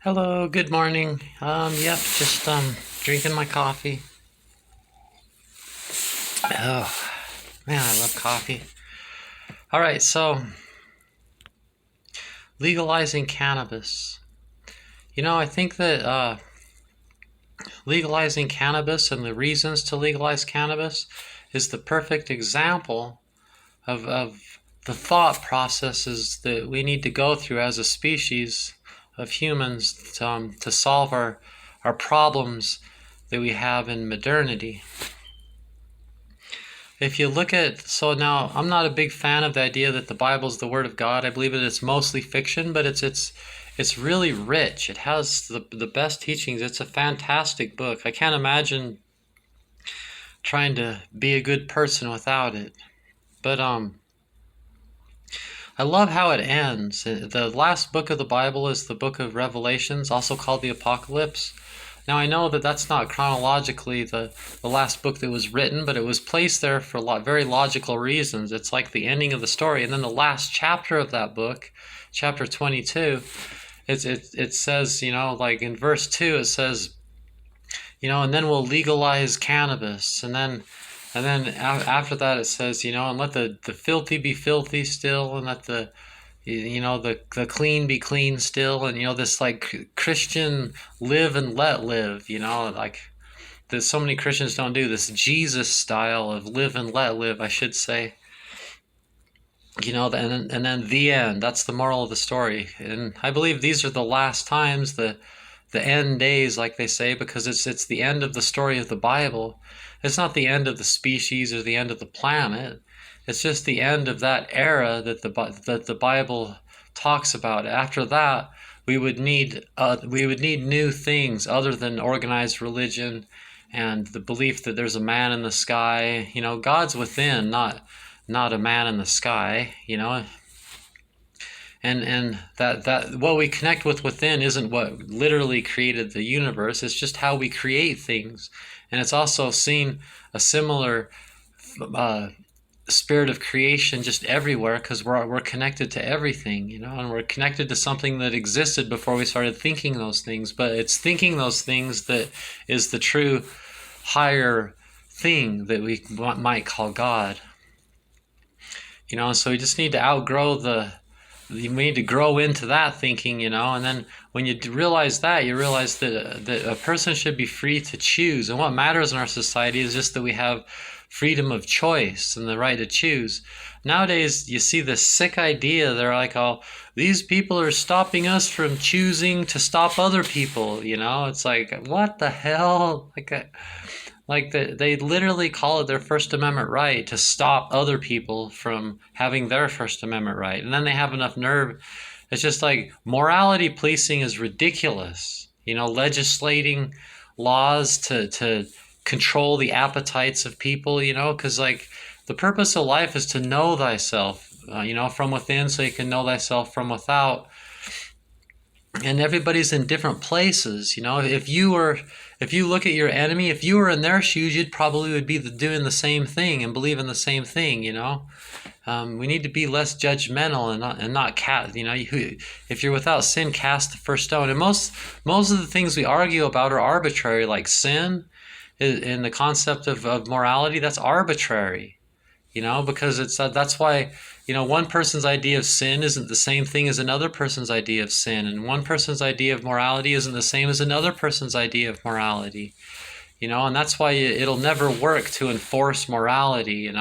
Hello, good morning. Yep, just drinking my coffee. Oh, man, I love coffee. All right, so legalizing cannabis. I think that legalizing cannabis and the reasons to legalize cannabis is the perfect example of the thought processes that we need to go through as a species of humans to solve our problems that we have in modernity. If you look at, so now I'm not a big fan of the idea that the Bible is the Word of God. I believe that it's mostly fiction, but it's really rich. It has the best teachings. It's a fantastic book. I can't imagine trying to be a good person without it. But I love how it ends. The last book of the Bible is the book of Revelations, also called the Apocalypse. Now, I know that that's not chronologically the last book that was written, but it was placed there for very logical reasons. It's like the ending of the story. And then the last chapter of that book, chapter 22, it says, like in verse 2, it says, and then we'll legalize cannabis. And then after that, it says, and let the filthy be filthy still, and let the clean be clean still, and this like Christian live and let live, like that so many Christians don't do, this Jesus style of live and let live, I should say. And then the end, that's the moral of the story. And I believe these are the last times, the end days, like they say, because it's the end of the story of the Bible. It's not the end of the species or the end of the planet. It's just the end of that era that the Bible talks about. After that, we would need new things other than organized religion and the belief that there's a man in the sky. God's within, not a man in the sky. And that what we connect with within isn't what literally created the universe. It's just how we create things. And it's also seen a similar uh, spirit of creation just everywhere, because we're connected to everything, and we're connected to something that existed before we started thinking those things. But it's thinking those things that is the true higher thing that we might call God. So we just need to outgrow we need to grow into that thinking, and then when you realize that, you realize that a person should be free to choose. And what matters in our society is just that we have freedom of choice and the right to choose. Nowadays, you see this sick idea. They're like, oh, these people are stopping us from choosing to stop other people. It's like, what the hell? They literally call it their First Amendment right to stop other people from having their First Amendment right. And then they have enough nerve. It's just like morality policing is ridiculous. Legislating laws to control the appetites of people, because like the purpose of life is to know thyself, from within, so you can know thyself from without. And everybody's in different places. If you look at your enemy, if you were in their shoes, you'd probably would be doing the same thing and believe in the same thing. We need to be less judgmental and not cast. If you're without sin, cast the first stone. And most of the things we argue about are arbitrary, like sin, in the concept of morality. That's arbitrary. Because that's why, one person's idea of sin isn't the same thing as another person's idea of sin, and one person's idea of morality isn't the same as another person's idea of morality. And that's why it'll never work to enforce morality.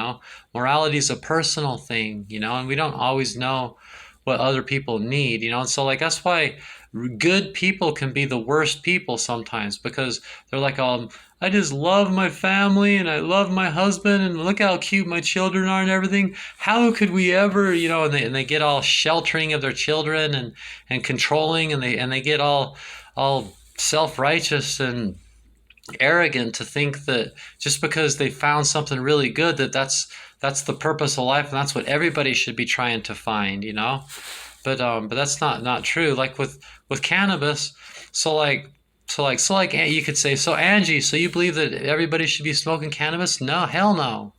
Morality is a personal thing, and we don't always know what other people need. And so like that's why good people can be the worst people sometimes, because they're like, I just love my family and I love my husband and look how cute my children are and everything. How could we ever, and they get all sheltering of their children and controlling, and they get all self-righteous and arrogant to think that just because they found something really good, that's the purpose of life, and that's what everybody should be trying to find. But that's not true. Like with cannabis, so like you could say, so Angie, so you believe that everybody should be smoking cannabis? No, hell no.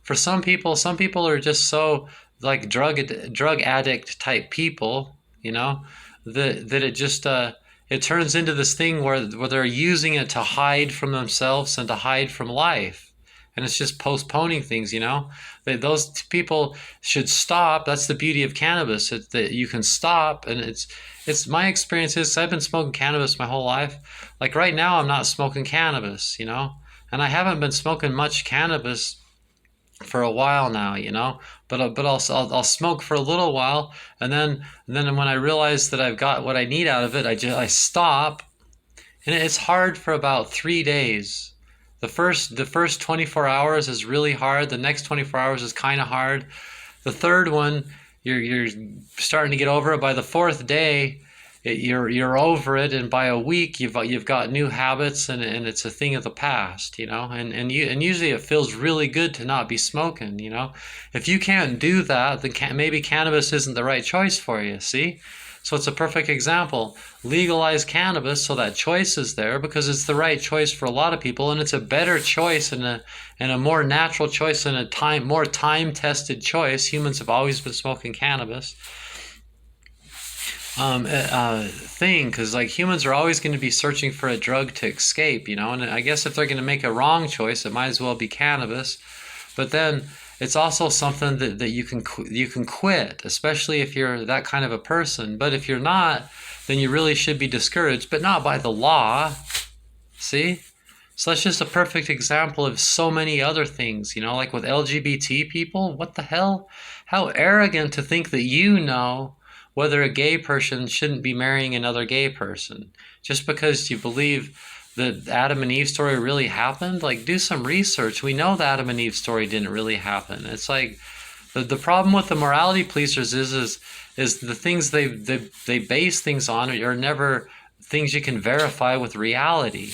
For some people are just so like drug addict type people, that it just it turns into this thing where they're using it to hide from themselves and to hide from life. And it's just postponing things, you know? Those people should stop. That's the beauty of cannabis, that you can stop. And it's my experience is I've been smoking cannabis my whole life. Like right now, I'm not smoking cannabis, you know? And I haven't been smoking much cannabis for a while now, you know. But I'll smoke for a little while, and then when I realize that I've got what I need out of it, I stop, and it's hard for about 3 days. The first 24 hours is really hard. The next 24 hours is kind of hard. The third one, you're starting to get over it. By the fourth day, you're over it, and by a week you've got new habits, and it's a thing of the past, you know. And usually it feels really good to not be smoking, you know. If you can't do that, then maybe cannabis isn't the right choice for you. See, so it's a perfect example. Legalize cannabis so that choice is there, because it's the right choice for a lot of people, and it's a better choice and a more natural choice and more time tested choice. Humans have always been smoking cannabis. Thing, because like humans are always going to be searching for a drug to escape, you know. And I guess if they're going to make a wrong choice, it might as well be cannabis. But then it's also something that you can quit, especially if you're that kind of a person. But if you're not, then you really should be discouraged, but not by the law. See? So that's just a perfect example of so many other things, you know, like with LGBT people. What the hell? How arrogant to think that you know whether a gay person shouldn't be marrying another gay person just because you believe the Adam and Eve story really happened. Like, do some research. We know the Adam and Eve story didn't really happen. It's like the problem with the morality pleasers is the things they base things on are never things you can verify with reality.